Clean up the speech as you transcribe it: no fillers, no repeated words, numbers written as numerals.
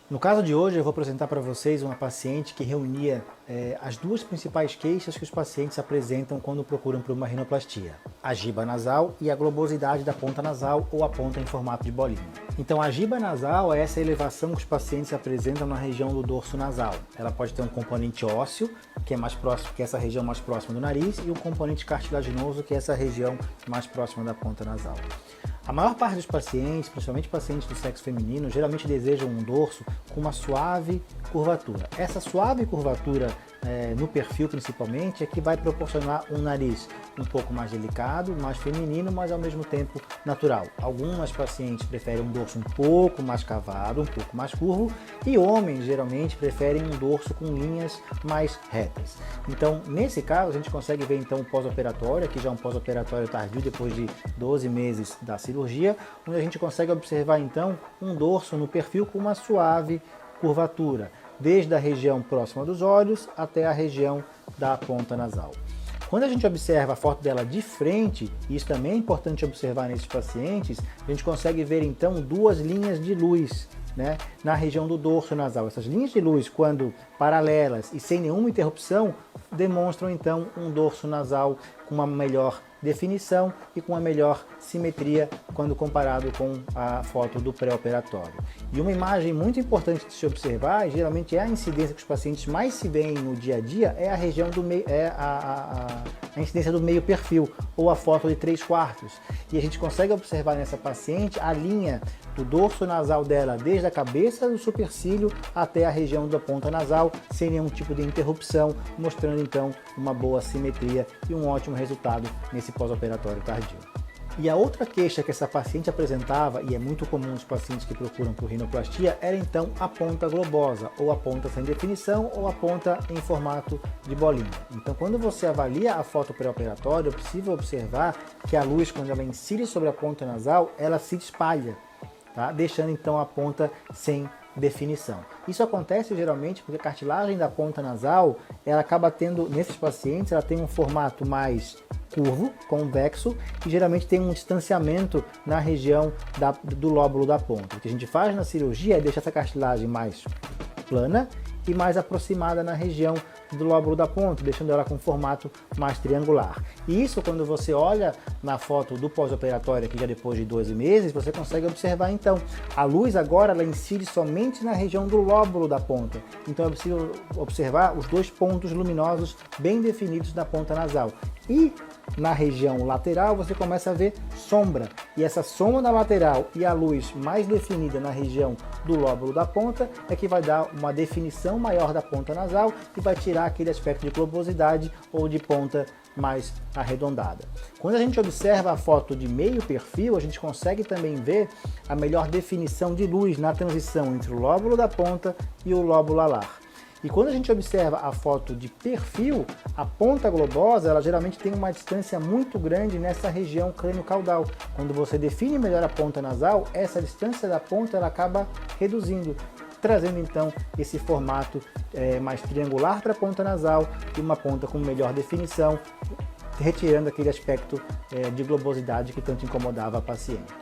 No caso de hoje, eu vou apresentar para vocês uma paciente que reunia as duas principais queixas que os pacientes apresentam quando procuram por uma rinoplastia: a giba nasal e a globosidade da ponta nasal ou a ponta em formato de bolinha. Então, a giba nasal é essa elevação que os pacientes apresentam na região do dorso nasal. Ela pode ter um componente ósseo, que é mais próximo, que é essa região mais próxima do nariz, e um componente cartilaginoso, que é essa região mais próxima da ponta nasal. A maior parte dos pacientes, principalmente pacientes do sexo feminino, geralmente desejam um dorso com uma suave curvatura. Essa suave curvatura no perfil principalmente é que vai proporcionar um nariz um pouco mais delicado, mais feminino, mas ao mesmo tempo natural. Algumas pacientes preferem um dorso um pouco mais cavado, um pouco mais curvo, e homens geralmente preferem um dorso com linhas mais retas. Então, nesse caso, a gente consegue ver então o pós-operatório, aqui já um pós-operatório tardio depois de 12 meses da cirurgia, onde a gente consegue observar então um dorso no perfil com uma suave curvatura, desde a região próxima dos olhos até a região da ponta nasal. Quando a gente observa a foto dela de frente, e isso também é importante observar nesses pacientes, a gente consegue ver então duas linhas de luz, né, na região do dorso nasal. Essas linhas de luz, quando paralelas e sem nenhuma interrupção, demonstram então um dorso nasal com uma melhor definição e com uma melhor simetria quando comparado com a foto do pré-operatório. E uma imagem muito importante de se observar, e geralmente é a incidência que os pacientes mais se veem no dia a dia, é a região do meio, a incidência do meio perfil, ou a foto de 3/4. E a gente consegue observar nessa paciente a linha do dorso nasal dela, desde a cabeça do supercílio até a região da ponta nasal, sem nenhum tipo de interrupção, mostrando então uma boa simetria e um ótimo resultado nesse pós-operatório tardio. E a outra queixa que essa paciente apresentava, e é muito comum nos pacientes que procuram por rinoplastia, era então a ponta globosa, ou a ponta sem definição, ou a ponta em formato de bolinha. Então, quando você avalia a foto pré-operatória, é possível observar que a luz, quando ela incide sobre a ponta nasal, ela se espalha, tá? Deixando então a ponta sem definição. Isso acontece geralmente porque a cartilagem da ponta nasal, ela acaba tendo, nesses pacientes, ela tem um formato mais curvo, convexo, e geralmente tem um distanciamento na região do lóbulo da ponta. O que a gente faz na cirurgia é deixar essa cartilagem mais plana e mais aproximada na região do lóbulo da ponta, deixando ela com um formato mais triangular. E isso, quando você olha na foto do pós-operatório, aqui já depois de 12 meses, você consegue observar então. A luz agora ela incide somente na região do lóbulo da ponta. Então é possível observar os dois pontos luminosos bem definidos na ponta nasal. E na região lateral você começa a ver sombra. E essa sombra na lateral e a luz mais definida na região do lóbulo da ponta é que vai dar uma definição maior da ponta nasal e vai tirar aquele aspecto de globosidade ou de ponta mais arredondada. Quando a gente observa a foto de meio perfil, a gente consegue também ver a melhor definição de luz na transição entre o lóbulo da ponta e o lóbulo alar. E quando a gente observa a foto de perfil, a ponta globosa, ela geralmente tem uma distância muito grande nessa região crânio-caudal. Quando você define melhor a ponta nasal, essa distância da ponta ela acaba reduzindo, trazendo então esse formato mais triangular para a ponta nasal e uma ponta com melhor definição, retirando aquele aspecto de globosidade que tanto incomodava a paciente.